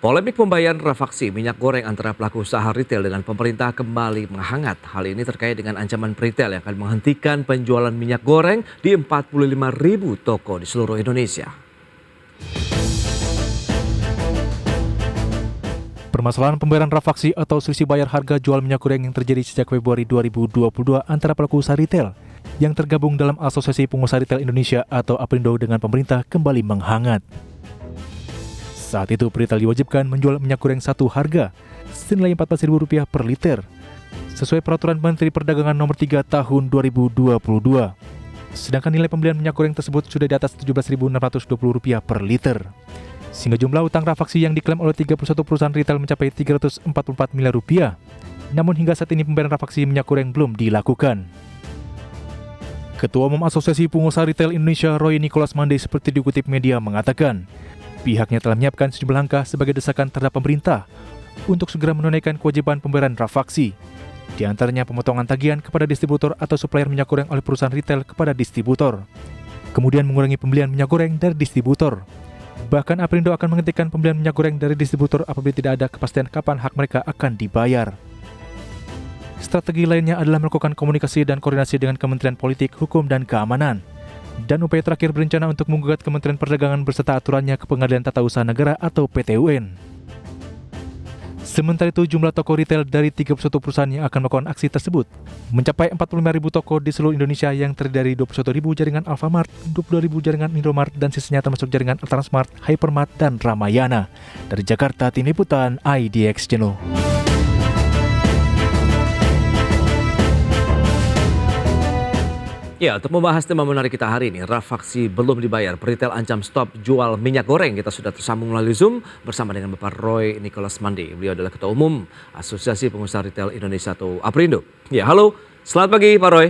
Polemik pembayaran rafaksi minyak goreng antara pelaku usaha retail dengan pemerintah kembali menghangat. Hal ini terkait dengan ancaman retail yang akan menghentikan penjualan minyak goreng di 45.000 toko di seluruh Indonesia. Permasalahan pembayaran rafaksi atau selisih bayar harga jual minyak goreng yang terjadi sejak Februari 2022 antara pelaku usaha retail yang tergabung dalam Asosiasi Pengusaha Retail Indonesia atau APRindo dengan pemerintah kembali menghangat. Saat itu retail diwajibkan menjual minyak goreng satu harga senilai Rp14.000 per liter sesuai Peraturan Menteri Perdagangan Nomor 3 Tahun 2022. Sedangkan nilai pembelian minyak goreng tersebut sudah di atas Rp17.620 per liter. Sehingga jumlah utang rafaksi yang diklaim oleh 31 perusahaan retail mencapai Rp344 miliar. Namun hingga saat ini pembayaran rafaksi minyak goreng belum dilakukan. Ketua Umum Asosiasi Pengusaha Retail Indonesia Roy Nicholas Mande seperti dikutip media mengatakan, pihaknya telah menyiapkan sejumlah langkah sebagai desakan terhadap pemerintah untuk segera menunaikan kewajiban pembayaran rafaksi. Di antaranya pemotongan tagihan kepada distributor atau supplier minyak goreng oleh perusahaan retail kepada distributor. Kemudian mengurangi pembelian minyak goreng dari distributor. Bahkan APRindo akan menghentikan pembelian minyak goreng dari distributor apabila tidak ada kepastian kapan hak mereka akan dibayar. Strategi lainnya adalah melakukan komunikasi dan koordinasi dengan Kementerian Politik, Hukum, dan Keamanan. Dan upaya terakhir berencana untuk menggugat Kementerian Perdagangan berserta aturannya ke Pengadilan Tata Usaha Negara atau PT UN. Sementara itu, jumlah toko retail dari 31 perusahaan yang akan melakukan aksi tersebut mencapai 45.000 toko di seluruh Indonesia yang terdiri dari 21.000 jaringan Alfamart, 22.000 jaringan Indomart, dan sisanya termasuk jaringan Transmart, Hypermart, dan Ramayana. Dari Jakarta, Tim Liputan IDX Channel. Ya, untuk membahas tema menarik kita hari ini, rafaksi belum dibayar, peritel ancam stop jual minyak goreng. Kita sudah tersambung melalui Zoom bersama dengan Bapak Roy Nicholas Mande. Beliau adalah Ketua Umum Asosiasi Pengusaha Retail Indonesia atau APRindo. Ya, halo. Selamat pagi Pak Roy.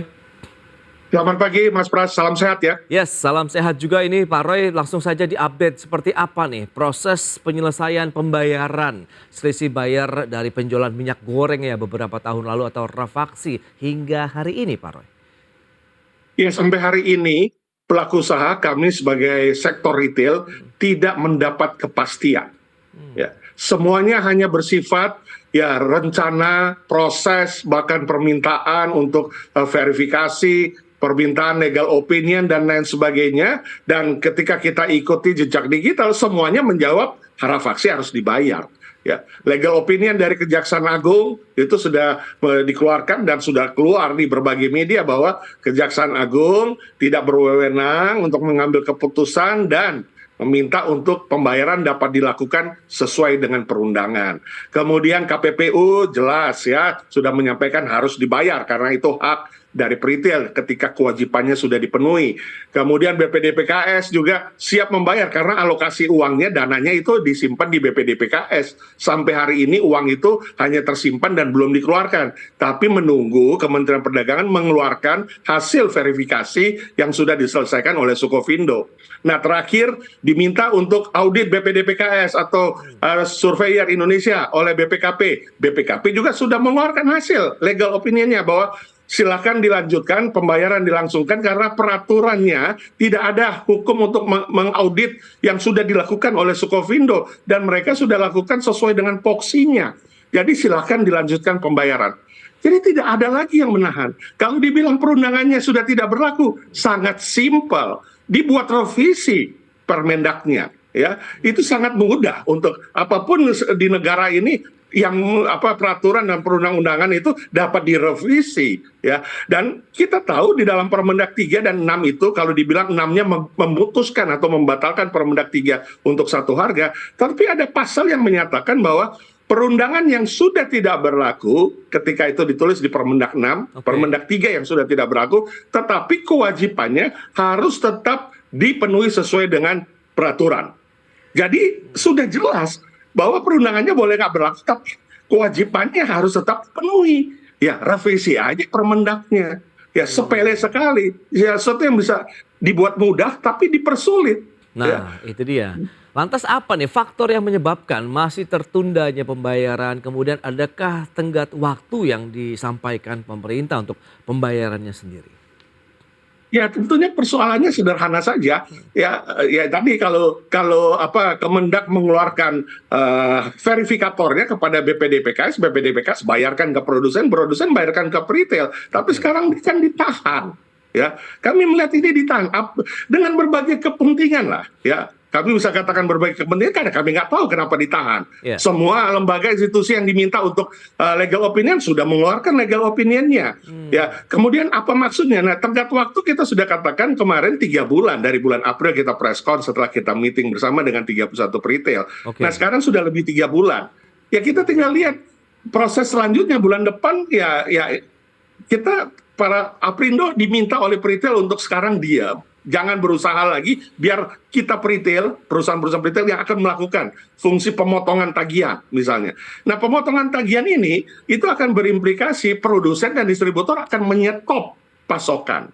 Selamat pagi Mas Pras, salam sehat ya. Yes, salam sehat juga ini Pak Roy. Langsung saja diupdate seperti apa nih proses penyelesaian pembayaran selisih bayar dari penjualan minyak goreng ya beberapa tahun lalu atau rafaksi hingga hari ini Pak Roy. Ya, sampai hari ini pelaku usaha kami sebagai sektor retail tidak mendapat kepastian. Ya, semuanya hanya bersifat ya rencana, proses, bahkan permintaan untuk verifikasi, permintaan legal opinion dan lain sebagainya. Dan ketika kita ikuti jejak digital, semuanya menjawab rafaksi harus dibayar. Ya, legal opinion dari Kejaksaan Agung itu sudah dikeluarkan dan sudah keluar di berbagai media bahwa Kejaksaan Agung tidak berwenang untuk mengambil keputusan dan meminta untuk pembayaran dapat dilakukan sesuai dengan perundangan. Kemudian KPPU jelas ya sudah menyampaikan harus dibayar karena itu hak dari retail ketika kewajibannya sudah dipenuhi. Kemudian BPDPKS juga siap membayar karena alokasi uangnya, dananya itu disimpan di BPDPKS. Sampai hari ini uang itu hanya tersimpan dan belum dikeluarkan. Tapi menunggu Kementerian Perdagangan mengeluarkan hasil verifikasi yang sudah diselesaikan oleh Sukovindo. Nah, terakhir diminta untuk audit BPDPKS atau Surveyor Indonesia oleh BPKP. BPKP juga sudah mengeluarkan hasil legal opinionnya bahwa silakan dilanjutkan, pembayaran dilangsungkan karena peraturannya tidak ada hukum untuk mengaudit yang sudah dilakukan oleh Sukovindo dan mereka sudah lakukan sesuai dengan poksinya. Jadi silakan dilanjutkan pembayaran. Jadi tidak ada lagi yang menahan. Kalau dibilang perundangannya sudah tidak berlaku, sangat simpel. Dibuat revisi Permendaknya, ya itu sangat mudah untuk apapun di negara ini yang peraturan dan perundang-undangan itu dapat direvisi ya. Dan kita tahu di dalam Permendak 3 dan 6 itu kalau dibilang 6-nya memutuskan atau membatalkan Permendak 3 untuk satu harga, tapi ada pasal yang menyatakan bahwa perundangan yang sudah tidak berlaku ketika itu ditulis di Permendak 6, Permendak 3 yang sudah tidak berlaku, tetapi kewajibannya harus tetap dipenuhi sesuai dengan peraturan. Jadi sudah jelas bahwa perundangannya boleh nggak berlaku, tapi kewajibannya harus tetap dipenuhi. Ya, revisi aja Permendaknya. Ya, sepele sekali. Ya, sesuatu yang bisa dibuat mudah tapi dipersulit. Nah, ya. Itu dia. Lantas apa nih faktor yang menyebabkan masih tertundanya pembayaran? Kemudian adakah tenggat waktu yang disampaikan pemerintah untuk pembayarannya sendiri? Ya tentunya persoalannya sederhana saja ya, tadi kalau apa Kemendak mengeluarkan verifikatornya kepada BPDPKS, BPDPKS bayarkan ke produsen, produsen bayarkan ke retail, tapi Oke. sekarang kan ditahan ya. Kami melihat ini ditahan dengan berbagai kepentingan lah ya. Kami bisa katakan berbagai kepentingan karena kami nggak tahu kenapa ditahan. Ya. Semua lembaga institusi yang diminta untuk legal opinion sudah mengeluarkan legal opinionnya. Ya, kemudian apa maksudnya? Nah, tenggat waktu kita sudah katakan kemarin 3 bulan, dari bulan April kita preskon setelah kita meeting bersama dengan 31 retail. Oke. Nah, sekarang sudah lebih 3 bulan. Ya kita tinggal lihat proses selanjutnya bulan depan ya kita para Aprindo diminta oleh retail untuk sekarang diam. Jangan berusaha lagi, biar kita retail, perusahaan-perusahaan retail yang akan melakukan fungsi pemotongan tagihan misalnya. Nah, pemotongan tagihan ini itu akan berimplikasi produsen dan distributor akan menyetop pasokan.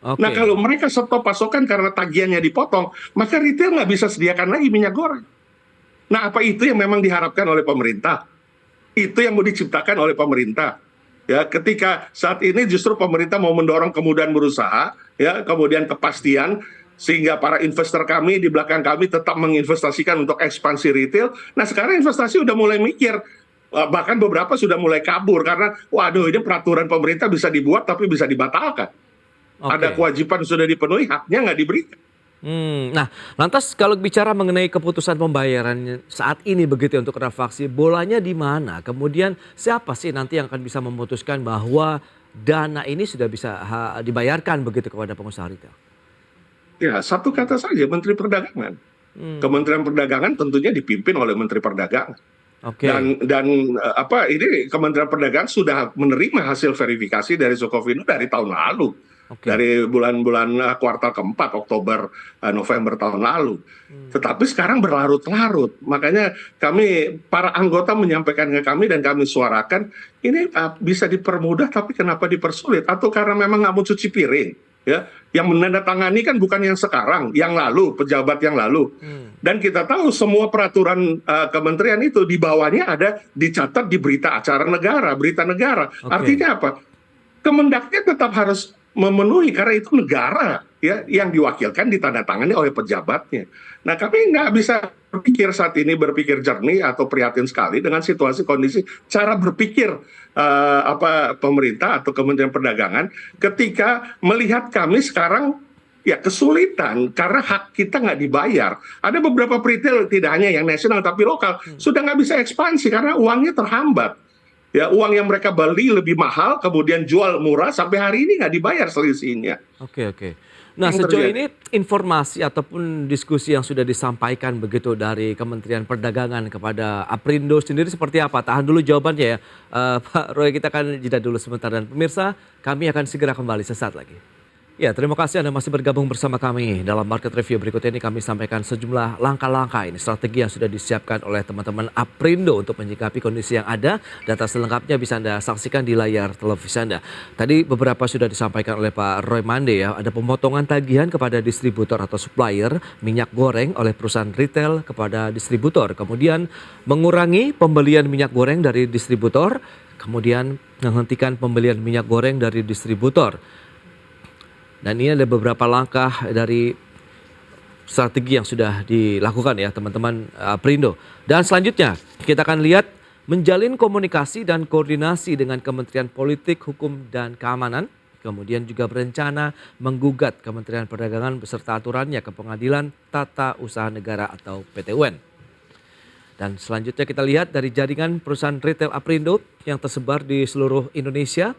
Oke. Nah, kalau mereka stop pasokan karena tagihannya dipotong, maka retail nggak bisa sediakan lagi minyak goreng. Nah, apa itu yang memang diharapkan oleh pemerintah? Itu yang mau diciptakan oleh pemerintah. Ya, ketika saat ini justru pemerintah mau mendorong kemudahan berusaha, ya, kemudian kepastian, sehingga para investor kami di belakang kami tetap menginvestasikan untuk ekspansi retail. Nah, sekarang investasi udah mulai mikir, bahkan beberapa sudah mulai kabur karena, waduh, ini peraturan pemerintah bisa dibuat tapi bisa dibatalkan. Ada Oke. kewajiban sudah dipenuhi, haknya nggak diberikan. Nah, lantas kalau bicara mengenai keputusan pembayaran saat ini begitu ya untuk Rafaksi, bolanya di mana? Kemudian siapa sih nanti yang akan bisa memutuskan bahwa dana ini sudah bisa dibayarkan begitu kepada pengusaha retail? Ya, satu kata saja, Menteri Perdagangan. Hmm, Kementerian Perdagangan tentunya dipimpin oleh Menteri Perdagangan. oke, Apa ini Kementerian Perdagangan sudah menerima hasil verifikasi dari Sukovindo dari tahun lalu, oke. dari bulan-bulan kuartal keempat, Oktober, November tahun lalu. Tetapi sekarang berlarut-larut, makanya kami para anggota menyampaikan ke kami dan kami suarakan ini bisa dipermudah tapi kenapa dipersulit, atau karena memang nggak mau cuci piring ya. Yang menandatangani kan bukan yang sekarang, yang lalu, pejabat yang lalu. Dan kita tahu semua peraturan kementerian itu di bawahnya ada dicatat di berita acara negara, berita negara. Oke. Artinya apa? Kemendaknya tetap harus memenuhi karena itu negara ya yang diwakilkan ditandatangani oleh pejabatnya. Nah, kami nggak bisa berpikir saat ini berpikir jernih atau prihatin sekali dengan situasi kondisi cara berpikir pemerintah atau Kementerian Perdagangan ketika melihat kami sekarang ya kesulitan karena hak kita nggak dibayar. Ada beberapa retail tidak hanya yang nasional tapi lokal sudah nggak bisa ekspansi karena uangnya terhambat. Ya, uang yang mereka beli lebih mahal, kemudian jual murah, sampai hari ini nggak dibayar selisihnya. Oke, oke. Nah, Yang sejauh terjadi. ini informasi ataupun diskusi yang sudah disampaikan begitu dari Kementerian Perdagangan kepada Aprindo sendiri seperti apa? Tahan dulu jawabannya ya, Pak Roy, kita akan jeda dulu sebentar dan pemirsa, kami akan segera kembali sesaat lagi. Ya, terima kasih Anda masih bergabung bersama kami. Dalam market review berikut ini kami sampaikan sejumlah langkah-langkah ini, strategi yang sudah disiapkan oleh teman-teman Aprindo untuk menyikapi kondisi yang ada. Data selengkapnya bisa Anda saksikan di layar televisi Anda. Tadi beberapa sudah disampaikan oleh Pak Roy Mande ya, ada pemotongan tagihan kepada distributor atau supplier minyak goreng oleh perusahaan retail kepada distributor. Kemudian mengurangi pembelian minyak goreng dari distributor, kemudian menghentikan pembelian minyak goreng dari distributor. Dan ini ada beberapa langkah dari strategi yang sudah dilakukan ya teman-teman Aprindo. Dan selanjutnya kita akan lihat menjalin komunikasi dan koordinasi dengan Kementerian Politik, Hukum, dan Keamanan. Kemudian juga berencana menggugat Kementerian Perdagangan beserta aturannya ke Pengadilan Tata Usaha Negara atau PT-UN. Dan selanjutnya kita lihat dari jaringan perusahaan retail Aprindo yang tersebar di seluruh Indonesia.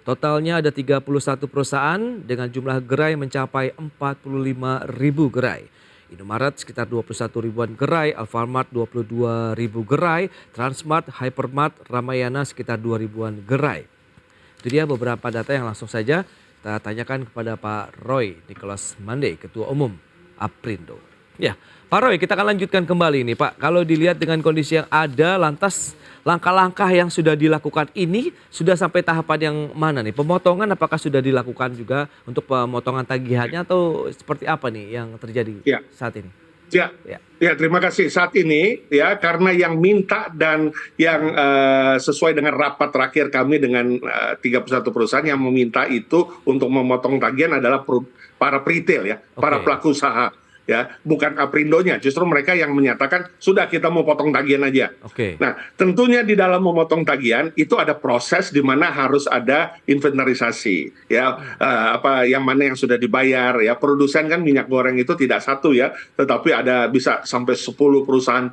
Totalnya ada 31 perusahaan dengan jumlah gerai mencapai 45.000 gerai. Indomaret sekitar 21 ribuan gerai, Alfamart 22 ribu gerai, Transmart, Hypermart, Ramayana sekitar 2 ribuan gerai. Itu dia beberapa data yang langsung saja kita tanyakan kepada Pak Roy Nicholas Mande, Ketua Umum Aprindo. Ya, Pak Roy, kita akan lanjutkan kembali nih Pak. Kalau dilihat dengan kondisi yang ada, lantas langkah-langkah yang sudah dilakukan ini sudah sampai tahapan yang mana nih? Pemotongan apakah sudah dilakukan juga untuk pemotongan tagihannya atau seperti apa nih yang terjadi Ya, saat ini? Ya, Ya. ya terima kasih. Saat ini ya karena yang minta dan yang sesuai dengan rapat terakhir kami dengan 31 perusahaan yang meminta itu untuk memotong tagihan adalah para retail ya, para Oke. pelaku usaha ya, bukan Aprindonya. Justru mereka yang menyatakan sudah kita mau potong tagihan aja. Oke. Nah, tentunya di dalam memotong tagihan itu ada proses di mana harus ada inventarisasi ya, apa yang mana yang sudah dibayar ya. Produsen kan minyak goreng itu tidak satu ya, tetapi ada bisa sampai 10 perusahaan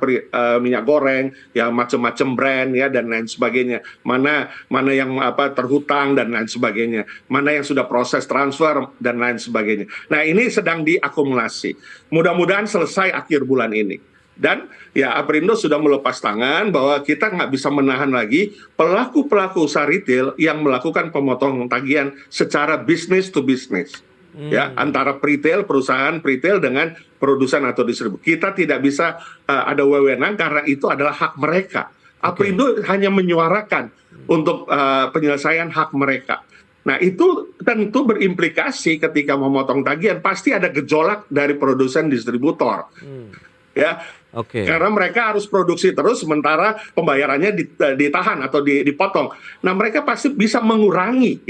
minyak goreng ya, macam-macam brand ya dan lain sebagainya. Mana yang apa terhutang dan lain sebagainya. Mana yang sudah proses transfer dan lain sebagainya. Nah, ini sedang diakumulasi. Mudah-mudahan selesai akhir bulan ini. Dan ya Aprindo sudah melepas tangan bahwa kita nggak bisa menahan lagi pelaku-pelaku usaha retail yang melakukan pemotongan tagihan secara business to business. Ya, antara retail, perusahaan retail dengan produsen atau distributor. Kita tidak bisa ada wewenang karena itu adalah hak mereka. Aprindo hanya menyuarakan untuk penyelesaian hak mereka. Nah, itu tentu berimplikasi ketika memotong tagihan pasti ada gejolak dari produsen distributor. Ya. Oke. Karena mereka harus produksi terus sementara pembayarannya ditahan atau dipotong. Nah, mereka pasti bisa mengurangi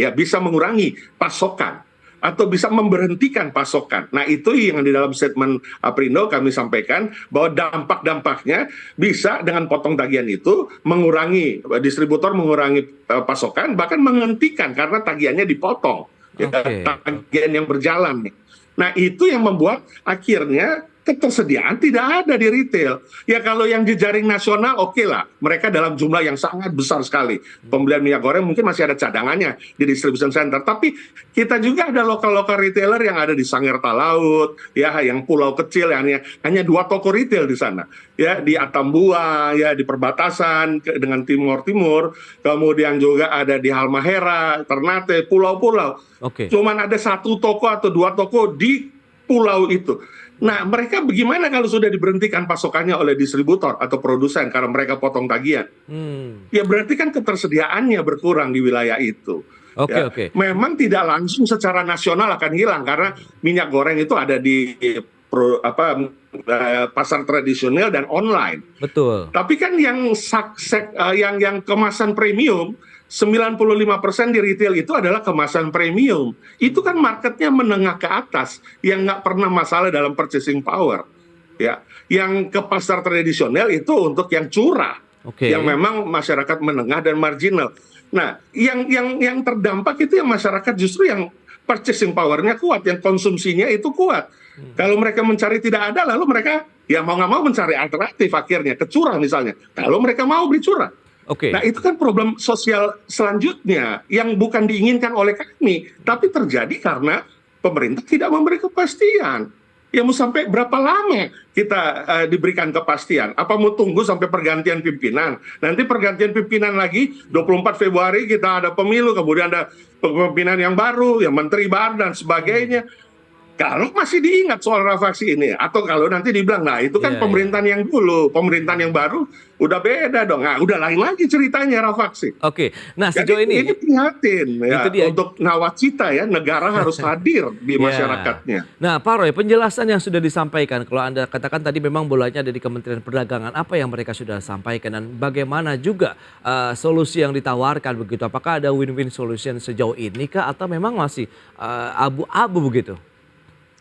pasokan atau bisa memberhentikan pasokan. Nah, itu yang di dalam statement Aprindo kami sampaikan bahwa dampak-dampaknya bisa dengan potong tagihan itu mengurangi, distributor mengurangi pasokan, bahkan menghentikan karena tagihannya dipotong. Oke. Tagihan yang berjalan nih. Nah, itu yang membuat akhirnya ketersediaan tidak ada di retail. Ya kalau yang jejaring nasional oke lah. Mereka dalam jumlah yang sangat besar sekali. Pembelian minyak goreng mungkin masih ada cadangannya di distribution center. Tapi kita juga ada lokal-lokal retailer yang ada di Sangir Talaut, ya yang pulau kecil yang hanya 2 toko retail di sana. Ya di Atambua, ya di perbatasan dengan Timur-Timur. Kemudian juga ada di Halmahera, Ternate, pulau-pulau. Oke. Cuman ada 1 toko atau 2 toko di pulau itu. Nah, mereka bagaimana kalau sudah diberhentikan pasokannya oleh distributor atau produsen karena mereka potong tagihan? Ya berarti kan ketersediaannya berkurang di wilayah itu. Oke, Ya. oke. Memang tidak langsung secara nasional akan hilang karena minyak goreng itu ada di pasar tradisional dan online. Betul. Tapi kan yang kemasan premium 95% di retail itu adalah kemasan premium. Itu kan marketnya menengah ke atas yang nggak pernah masalah dalam purchasing power. Ya, yang ke pasar tradisional itu untuk yang curah, Oke. yang memang masyarakat menengah dan marginal. Nah, yang terdampak itu yang masyarakat justru yang purchasing powernya kuat, yang konsumsinya itu kuat. Kalau mereka mencari tidak ada, lalu mereka ya mau nggak mau mencari alternatif akhirnya ke curah misalnya. Kalau mereka mau beli curah. Oke. Nah, itu kan problem sosial selanjutnya yang bukan diinginkan oleh kami, tapi terjadi karena pemerintah tidak memberi kepastian. Ya mau sampai berapa lama kita diberikan kepastian? Apa mau tunggu sampai pergantian pimpinan? Nanti pergantian pimpinan lagi 24 Februari kita ada pemilu, kemudian ada pemimpinan yang baru, yang menteri baru dan sebagainya. Kalau masih diingat soal rafaksi ini, atau kalau nanti dibilang, nah itu kan pemerintahan yang dulu, pemerintahan yang baru udah beda dong, nah udah lain lagi ceritanya rafaksi. Oke. Nah, sejauh Jadi ini prihatin ya, Itu dia. untuk nawacita ya, negara harus hadir di Ya. masyarakatnya. Nah, Pak Roy, penjelasan yang sudah disampaikan, kalau Anda katakan tadi memang bolanya ada di Kementerian Perdagangan, apa yang mereka sudah sampaikan dan bagaimana juga solusi yang ditawarkan begitu? Apakah ada win-win solution sejauh ini kah atau memang masih abu-abu begitu?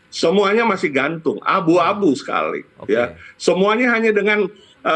Semuanya masih gantung, abu-abu sekali. Oke. Ya, semuanya hanya dengan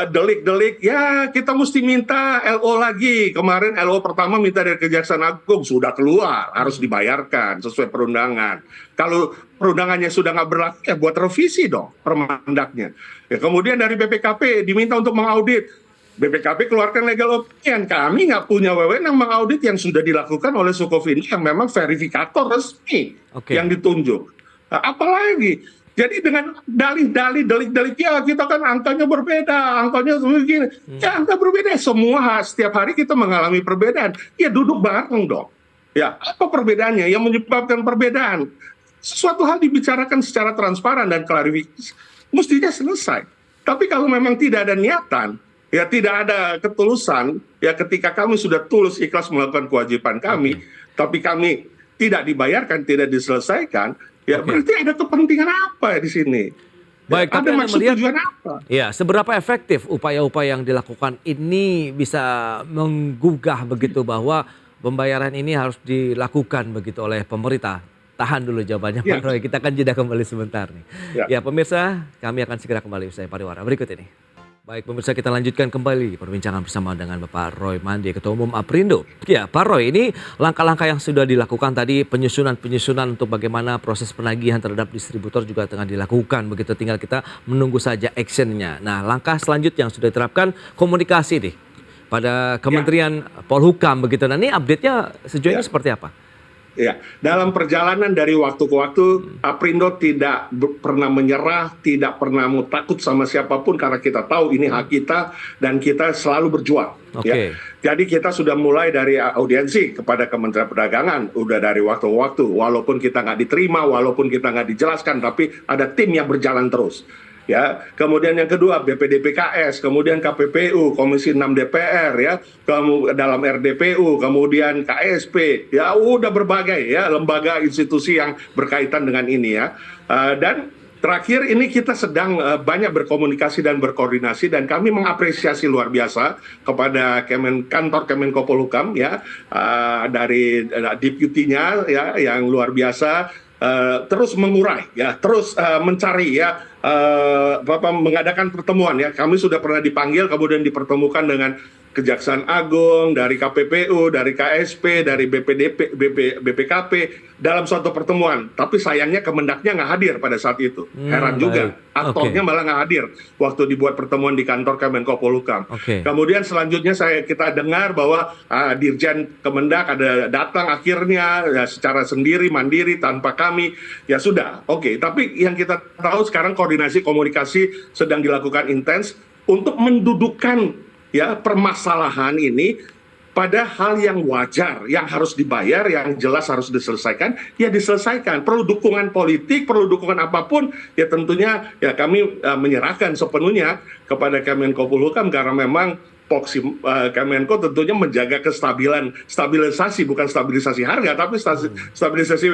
delik-delik. Ya, kita mesti minta LO lagi. Kemarin LO pertama minta dari Kejaksaan Agung sudah keluar, harus dibayarkan sesuai perundangan. Kalau perundangannya sudah nggak berlaku, ya buat revisi dong permendaknya. Ya, kemudian dari BPKP diminta untuk mengaudit. BPKP keluarkan legal opinion. Kami nggak punya wewenang mengaudit yang sudah dilakukan oleh Sukofini yang memang verifikator resmi yang ditunjuk. Nah, apalagi jadi dengan dalih-dalih delik-delik ya kita kan angkanya berbeda, angkanya begini. Ya angka berbeda, semua setiap hari kita mengalami perbedaan. Ya duduk bareng dong. Ya apa perbedaannya yang menyebabkan perbedaan? Sesuatu hal dibicarakan secara transparan dan klarifikasi mestinya selesai. Tapi kalau memang tidak ada niatan, ya tidak ada ketulusan, ya ketika kami sudah tulus ikhlas melakukan kewajiban kami, tapi kami tidak dibayarkan, tidak diselesaikan, ya berarti ada kepentingan apa di sini? Baik, Ada tapi Anda maksud melihat tujuan apa? ya, seberapa efektif upaya-upaya yang dilakukan ini bisa menggugah begitu bahwa pembayaran ini harus dilakukan begitu oleh pemerintah? Tahan dulu jawabannya Pak Ya, Roy, kita akan jeda kembali sebentar nih. ya. Ya pemirsa, kami akan segera kembali usai pariwara berikut ini. Baik pemirsa, kita lanjutkan kembali perbincangan bersama dengan Bapak Roy Mandi, Ketua Umum Aprindo. Ya Pak Roy, ini langkah-langkah yang sudah dilakukan tadi, penyusunan untuk bagaimana proses penagihan terhadap distributor juga tengah dilakukan. Begitu, tinggal kita menunggu saja actionnya. Nah langkah selanjutnya yang sudah diterapkan komunikasi nih pada Kementerian Polhukam begitu. Nah ini update-nya sejauh ini seperti apa? Ya, dalam perjalanan dari waktu ke waktu, Aprindo tidak pernah menyerah, tidak pernah mau takut sama siapapun karena kita tahu ini hak kita dan kita selalu berjuang. Ya. Jadi kita sudah mulai dari audiensi kepada Kementerian Perdagangan, udah dari waktu ke waktu, walaupun kita nggak diterima, walaupun kita nggak dijelaskan, tapi ada tim yang berjalan terus. Ya, kemudian yang kedua BPDPKS, kemudian KPPU, Komisi 6 DPR, ya, dalam RDPU, kemudian KSP, ya udah berbagai ya lembaga institusi yang berkaitan dengan ini ya. Dan terakhir ini kita sedang banyak berkomunikasi dan berkoordinasi dan kami mengapresiasi luar biasa kepada kantor Kemenko Polhukam ya, dari deputinya ya yang luar biasa. Terus mengurai ya, terus mencari ya, mengadakan pertemuan ya. Kami sudah pernah dipanggil kemudian dipertemukan dengan Kejaksaan Agung, dari KPPU, dari KSP, dari BPKP dalam suatu pertemuan. Tapi sayangnya Kemendaknya nggak hadir pada saat itu. Heran juga, aktornya malah nggak hadir waktu dibuat pertemuan di kantor Kemenko Polhukam. Kemudian selanjutnya kita dengar bahwa Dirjen Kemendak ada datang akhirnya ya, secara sendiri, mandiri, tanpa kami. Ya sudah, tapi yang kita tahu sekarang koordinasi komunikasi sedang dilakukan intens untuk mendudukkan ya permasalahan ini pada hal yang wajar, yang harus dibayar, yang jelas harus diselesaikan, ya diselesaikan. Perlu dukungan politik, perlu dukungan apapun, ya tentunya ya kami menyerahkan sepenuhnya kepada Kemenko Polhukam karena memang Kemenko tentunya menjaga stabilisasi, bukan stabilisasi harga, tapi stabilisasi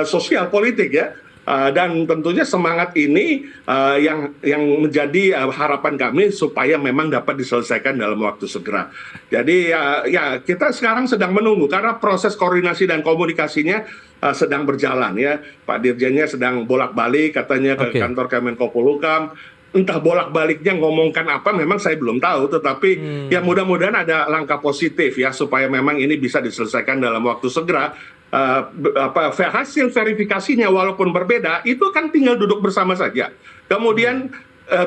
sosial politik ya. Dan tentunya semangat ini yang menjadi harapan kami supaya memang dapat diselesaikan dalam waktu segera. Jadi ya kita sekarang sedang menunggu karena proses koordinasi dan komunikasinya sedang berjalan ya. Pak Dirjennya sedang bolak-balik katanya ke kantor Kemenko Polhukam. Entah bolak-baliknya ngomongkan apa memang saya belum tahu, tetapi ya mudah-mudahan ada langkah positif ya supaya memang ini bisa diselesaikan dalam waktu segera. Hasil verifikasinya walaupun berbeda itu kan tinggal duduk bersama saja. Kemudian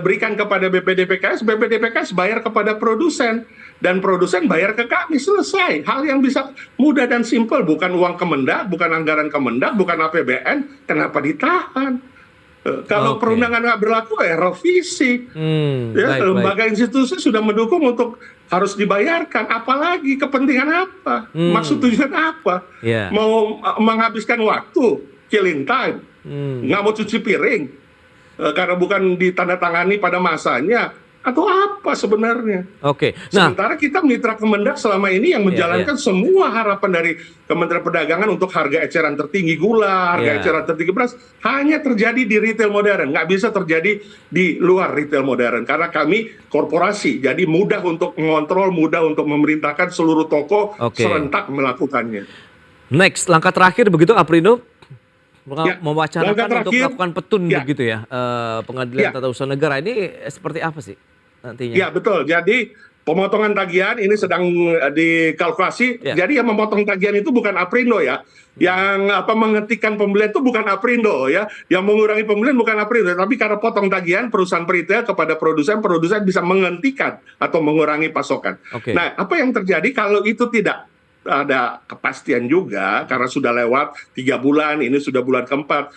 berikan kepada BPDPKS bayar kepada produsen dan produsen bayar ke kami, selesai. Hal yang bisa mudah dan simpel, bukan uang Kemendak, bukan anggaran Kemendak, bukan APBN, kenapa ditahan? Kalau perundangan nggak berlaku ya revisi. Lembaga institusi sudah mendukung untuk harus dibayarkan. Apalagi kepentingan apa? Maksud tujuan apa? Mau menghabiskan waktu, killing time, nggak mau cuci piring karena bukan ditandatangani pada masanya. Atau apa sebenarnya? Sementara kita mitra Kemendak selama ini yang menjalankan semua harapan dari Kementerian Perdagangan untuk harga eceran tertinggi gula, harga eceran tertinggi beras, hanya terjadi di retail modern, nggak bisa terjadi di luar retail modern karena kami korporasi, jadi mudah untuk mengontrol, mudah untuk memerintahkan seluruh toko serentak melakukannya. Next, langkah terakhir begitu Aprindo mewacanakan untuk melakukan petun begitu ya, Pengadilan Tata Usaha Negara ini seperti apa sih nantinya? Ya betul, jadi pemotongan tagihan ini sedang dikalkulasi. Jadi yang memotong tagihan itu bukan Aprindo ya, yang menghentikan pembelian itu bukan Aprindo ya, yang mengurangi pembelian bukan Aprindo, tapi karena potong tagihan perusahaan retail kepada produsen bisa menghentikan atau mengurangi pasokan. Nah, apa yang terjadi kalau itu tidak ada kepastian juga karena sudah lewat 3 bulan, ini sudah bulan keempat.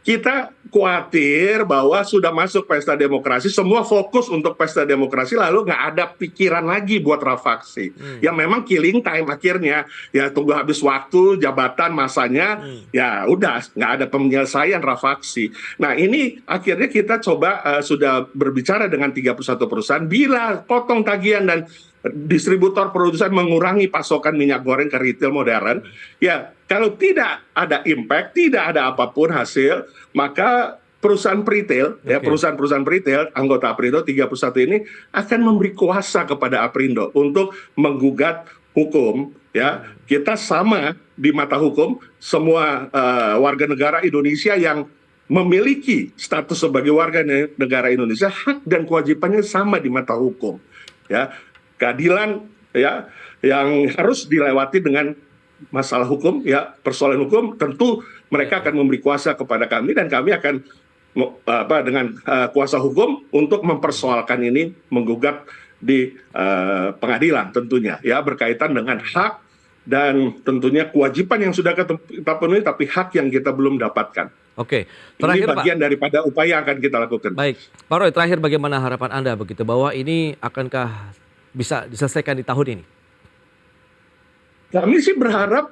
Kita khawatir bahwa sudah masuk pesta demokrasi, semua fokus untuk pesta demokrasi, lalu nggak ada pikiran lagi buat rafaksi. Yang memang killing time akhirnya, ya tunggu habis waktu, jabatan, masanya, ya udah nggak ada penyelesaian rafaksi. Nah ini akhirnya kita coba sudah berbicara dengan 31 perusahaan, bila potong tagihan dan distributor produsen mengurangi pasokan minyak goreng ke retail modern, ya kalau tidak ada impact, tidak ada apapun hasil, maka perusahaan retail, ya Oke. perusahaan retail anggota Aprindo 31 ini akan memberi kuasa kepada Aprindo untuk menggugat hukum. Ya, kita sama di mata hukum, semua warga negara Indonesia yang memiliki status sebagai warga negara Indonesia, hak dan kewajibannya sama di mata hukum. Ya, keadilan ya yang harus dilewati dengan masalah hukum, ya persoalan hukum, tentu mereka akan memberi kuasa kepada kami dan kami akan dengan kuasa hukum untuk mempersoalkan ini, menggugat di pengadilan tentunya, ya berkaitan dengan hak dan tentunya kewajiban yang sudah kita penuhi, tapi hak yang kita belum dapatkan. Oke, Ini terakhir Pak. bagian daripada upaya yang akan kita lakukan. Baik, Pak Roy, terakhir bagaimana harapan Anda begitu bahwa ini akankah bisa diselesaikan di tahun ini? Kami sih berharap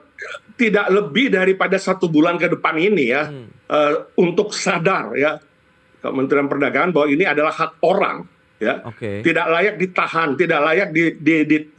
tidak lebih daripada 1 bulan ke depan ini ya, untuk sadar ya Kementerian Perdagangan bahwa ini adalah hak orang ya, Oke. tidak layak ditahan, tidak layak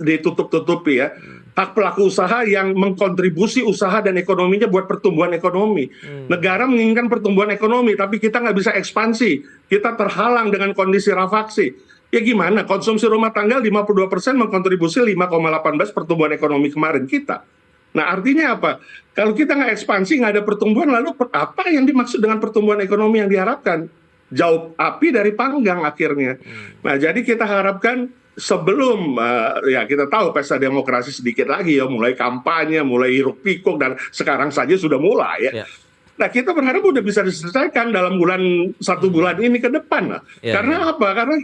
ditutup-tutupi ya. Hak pelaku usaha yang mengkontribusi usaha dan ekonominya buat pertumbuhan ekonomi. Negara menginginkan pertumbuhan ekonomi, tapi kita nggak bisa ekspansi, kita terhalang dengan kondisi rafaksi. Ya gimana, konsumsi rumah tangga 52% mengkontribusi 5,18 pertumbuhan ekonomi kemarin kita. Nah artinya apa? Kalau kita nggak ekspansi, nggak ada pertumbuhan, lalu apa yang dimaksud dengan pertumbuhan ekonomi yang diharapkan? Jauh api dari panggang akhirnya. Nah jadi kita harapkan sebelum, ya kita tahu pesta demokrasi sedikit lagi ya, mulai kampanye, mulai hiruk pikuk, dan sekarang saja sudah mulai ya. Nah kita berharap udah bisa diselesaikan dalam 1 bulan ini ke depan lah. Karena apa? Karena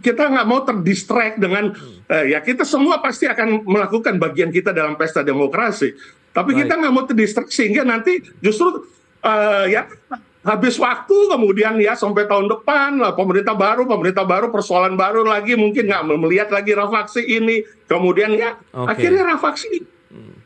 kita nggak mau terdistract dengan ya kita semua pasti akan melakukan bagian kita dalam pesta demokrasi. Tapi kita nggak mau terdistract sehingga nanti justru ya habis waktu kemudian ya sampai tahun depan lah pemerintah baru persoalan baru lagi, mungkin nggak melihat lagi rafaksi ini, kemudian ya akhirnya rafaksi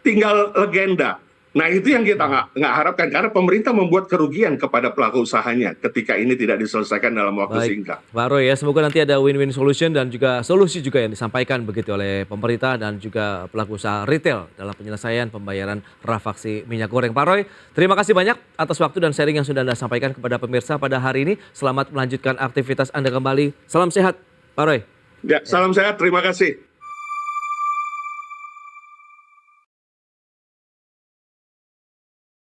tinggal legenda. Nah itu yang kita nggak harapkan, karena pemerintah membuat kerugian kepada pelaku usahanya ketika ini tidak diselesaikan dalam waktu singkat. Pak Roy ya, semoga nanti ada win-win solution dan juga solusi juga yang disampaikan begitu oleh pemerintah dan juga pelaku usaha retail dalam penyelesaian pembayaran rafaksi minyak goreng. Pak Roy, terima kasih banyak atas waktu dan sharing yang sudah Anda sampaikan kepada pemirsa pada hari ini. Selamat melanjutkan aktivitas Anda kembali. Salam sehat, Pak Roy. Ya, salam sehat, terima kasih.